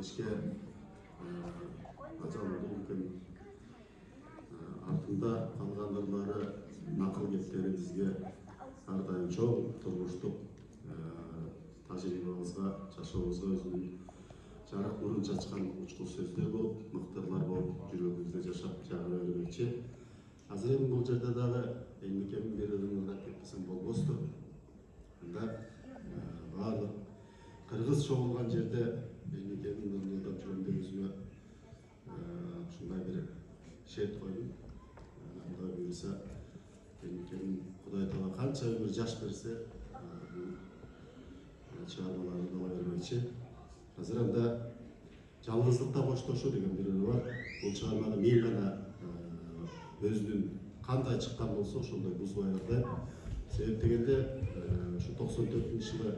ишке ажалдуу үлкен артында калгандырлары накыл кептери бизге ар дайым чоң турмуштук тажрыйбабызга, жашообузга өзүнүн жарык нурун чачкан учкул сөздөр болуп, мыктырлар болуп, жүрөгүбүздө жашап жагыра бермекчи. Азыр эми бул жерде дагы Элмекемдин бир ырын ырдап кетпесем болбосту. Анда баардык кыргыз чогулган жерде Элмекемдин ырын ырдап жүргөндө өзүмө ушундай бир шерт койдум. Кудай буйруса Элмекемдин Кудай Таала канча өмүр жаш берсе, чыгармаларды дала бермекчи. Азыр анда жалгыздыкта коштошуу деген бир ыры бар. Бул чыгарманы мен гана өзүнүн кандай чыккан болсо ошондой бузбай ырдайм. Себеп дегенде ушу 94-жылы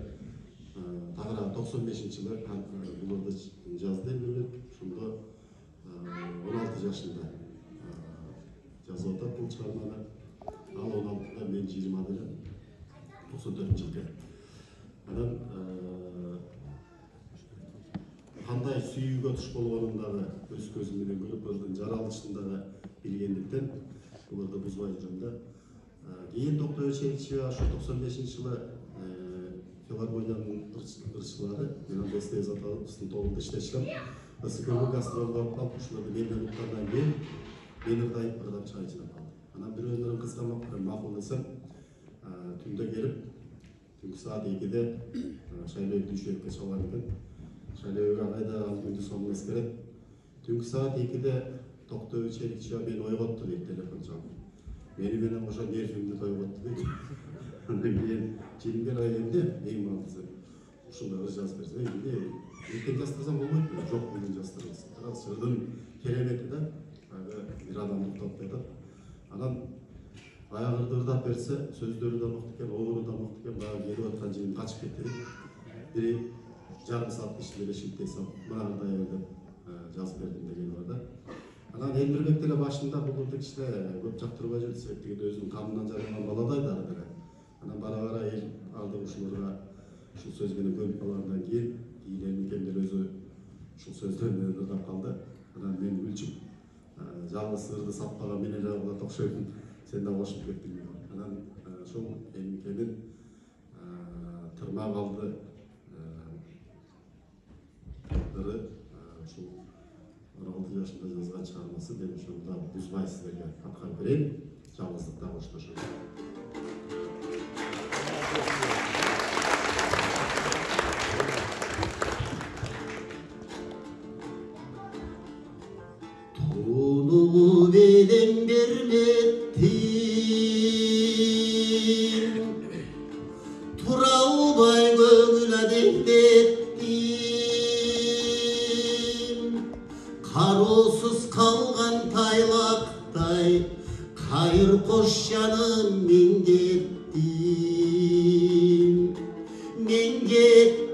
тагыраак 95-жылы бул ырды жазды элбек. Ошондо 16 жашында жазып атат бул чыгарманы. Ал 16-да мен 20-да элем. 94-жылы. Анан кандай сүйүүгө туш болгонун дагы өз көзүм менен көрүп, ырдын жаралышын дагы билгендиктен бул ырды бузбай жүрөм да. Кийин Токтой Черичева ошо 95-жылы филармониянын ырчылары менен СТС аталыштын тобунда иштешкем. СКБ гастролго алып калып, ушуларды менден уктардан кийин мен ырдап чыгайчылап калды. Анан бирөөнөрүн кызганып, макул десем, түндө келип, түнкү саат 2-де Шайлөб Дүйшөбүккө чалган экен. Шайлөбү агайда ал күндү сонун эскерет. Түнкү саат 2-де Токтой Черичева мени ойготту дейт телефон чалып. Мени менен кошо нервимди койготту дейт. Андан кийин жиримген айымды эң маңызы ушундай ыр жазып берсе, эмне эртең жаздырсам болбойт беле? Жок, бүгүн жаздырыңыз. Рас ырдын керемети да, бир адам уктап атат. Анан баягы ырды ырдап берсе, сөздөрү да мыкты экен, обуру да мыкты экен, баягы келип аткан жигим качып кетти дейт. Бири жарым саат иши эле шилтей салып, мына ырдай бер деп жазып бердим дегени бар да. Анан Элмирбек деле башында бул ырды кичине көп жактырбай жүрдү, себеп дегенде өзүнүн канынан жаралган баладай дагы деле. Анан бара-бара эл ардык ушуларга ушул сөз менен көнүп калгандан кийин Элмекем деле өзү ушул сөздөр менен ырдап калды. Анан мен күлчүп, жалгыз ырды саппаган мен эле болот окшоймун, сен да кошуп кеттиң. Анан ошол Элмекемдин тырмак алды ыры ушул 16 жашында жазган чыгармасы, мен ошондо бузбай силерге аткарып берейин. Жалгыздыкта коштошуу. Тууну белең берметтин, тура албай көңүл адеттин, кароосуз калган тайлактай кайыр кош жаным мен кеттим, мен кеттим.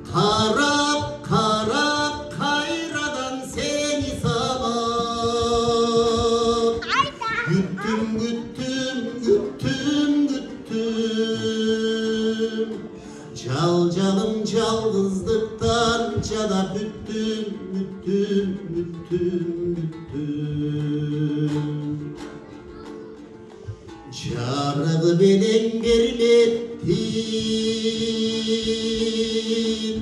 Карап кайрадан сени сабап, күттүм жалым жалгыздыктан жадап бүттүм. Жарыгы белең берметтин,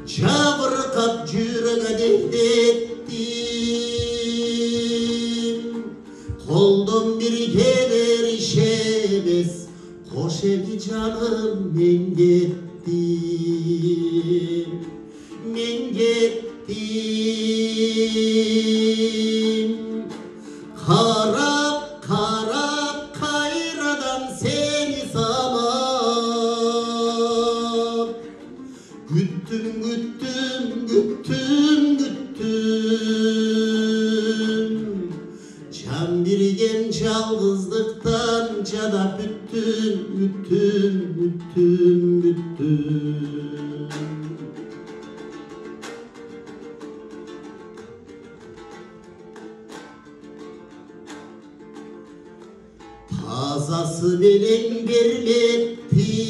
жабыркап жүрөк адеттеттин, колдон бир келер иш эмес, кош эми жаным мен кеттим, мен кеттим. Карап кайрадан сени сабап, күттүм. Жан берген жалгыздыктан жадап бүттүм. Тазасы белең берметтин,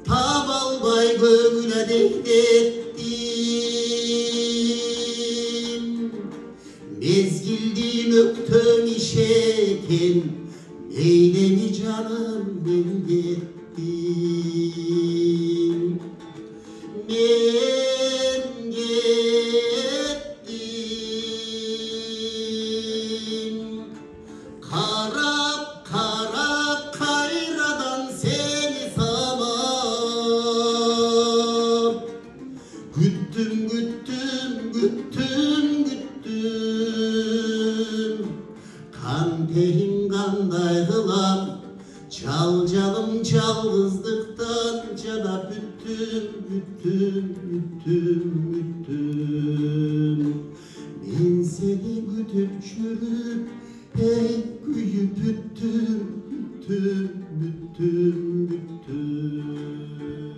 Taap alбай көңүл адектеттим. Mezgildi möktüm işeken, meylemi canım ben gittim. Men gittim. Karap karap kayradan seni samam. Güttüm güttüm güttüm güttüm. Kan terim kanday kılam. Çalcalım çalgızlıktan cana büttüm büttüm büttüm büttüm. Ben seni gütüp çürüp hep güyüp büttüm büttüm büttüm büttüm.